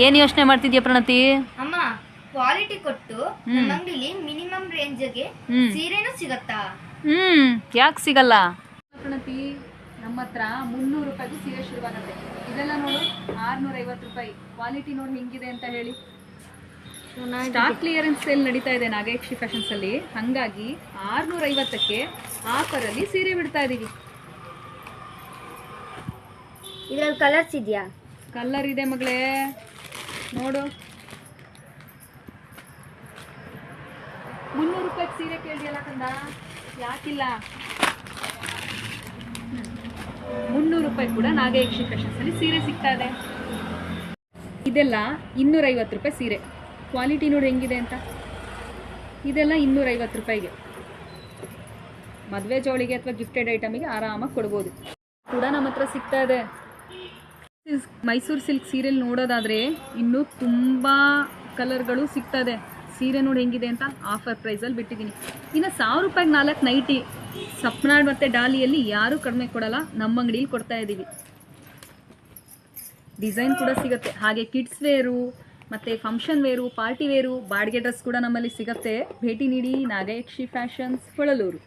ಏನು ಯೋಚನೆ ಮಾಡ್ತಿದ್ಯಾ ಪ್ರಣತಿ? ಅಮ್ಮ, ಕ್ವಾಲಿಟಿ ಕೊಟ್ಟು ನಮ್ಮ ಅಂಗಡಿಲಿ ಮಿನಿಮಮ್ ರೇಂಜ್ಗೆ ಸೀರೆನೂ ಸಿಗತ್ತಾ? ಯಾಕೆ ಸಿಗಲ್ಲ ಪ್ರಣತಿ? ನಮ್ಮ ಹತ್ರ 300 ರೂಪಾಯಿಗೂ ಸೀರೆ ಶುರುವಾಗುತ್ತೆ. ಇದೆಲ್ಲ ನೋಡು 650 ರೂಪಾಯಿ. ಕ್ವಾಲಿಟಿ ನೋಡಿ ಹೆಂಗಿದೆ ಅಂತ ಹೇಳಿ. ಸ್ಟಾಕ್ ಕ್ಲಿಯರೆನ್ಸ್ ಸೇಲ್ ನಡೀತಾ ಇದೆ ನಾಗೇಕ್ಷಿ ಫ್ಯಾಷನ್ಸ್ ಅಲ್ಲಿ. ಹಾಗಾಗಿ 650ಕ್ಕೆ ಆಫರಲ್ಲಿ ಸೀರೆ ಬಿಡ್ತಾ ಇದೀವಿ. ಇದ್ರಲ್ಲಿ ಕಲರ್ಸ್ ಇದೆಯಾ? ಕಲರ್ ಇದೆ ಮಗಳೇ, ನೋಡು. 300 ರೂಪಾಯಿಗೆ ಸೀರೆ ಕೇಳಿಯಲ್ಲ ಕಂದ, ಯಾಕಿಲ್ಲ? 300 ರೂಪಾಯಿ ಕೂಡ ನಾಗೇಕ್ಷಿ ಫ್ಯಾಷನ್ಸ್ ಅಲ್ಲಿ ಸೀರೆ ಸಿಗ್ತಾ ಇದೆ. ಇದೆಲ್ಲ 250 ರೂಪಾಯಿ ಸೀರೆ. ಕ್ವಾಲಿಟಿ ನೋಡಿ ಹೆಂಗಿದೆ ಅಂತ. ಇದೆಲ್ಲ 250 ರೂಪಾಯಿಗೆ ಮದುವೆ ಜೋಳಿಗೆ ಅಥವಾ ಗಿಫ್ಟೆಡ್ ಐಟಮಿಗೆ ಆರಾಮಾಗಿ ಕೊಡ್ಬೋದು. ಕೂಡ ನಮ್ಮ ಹತ್ರ ಸಿಗ್ತಾ ಇದೆ. ಮೈಸೂರು ಸಿಲ್ಕ್ ಸೀರೆಲಿ ನೋಡೋದಾದರೆ ಇನ್ನೂ ತುಂಬ ಕಲರ್ಗಳು ಸಿಗ್ತಾ ಇದೆ. ಸೀರೆ ನೋಡಿ ಹೆಂಗಿದೆ ಅಂತ ಆಫರ್ ಪ್ರೈಸಲ್ಲಿ ಬಿಟ್ಟಿದ್ದೀನಿ. ಇನ್ನು 1000 ರೂಪಾಯಿಗೆ 4 ನೈಟಿ ಸಪ್ನಾಡ್ ಮತ್ತು ಡಾಲಿಯಲ್ಲಿ ಯಾರೂ ಕಡಿಮೆ ಕೊಡಲ್ಲ, ನಮ್ಮ ಅಂಗಡಿಯಲ್ಲಿ ಕೊಡ್ತಾ ಇದ್ದೀವಿ. ಡಿಸೈನ್ ಕೂಡ ಸಿಗುತ್ತೆ. ಹಾಗೆ ಕಿಡ್ಸ್ ವೇರು ಮತ್ತು ಫಂಕ್ಷನ್ ವೇರು, ಪಾರ್ಟಿ ವೇರು, ಬಾಡಿಗೆ ಡ್ರೆಸ್ ಕೂಡ ನಮ್ಮಲ್ಲಿ ಸಿಗುತ್ತೆ. ಭೇಟಿ ನೀಡಿ ನಾಗೇಕ್ಷಿ ಫ್ಯಾಷನ್ಸ್, ಹೊಳಲೂರು.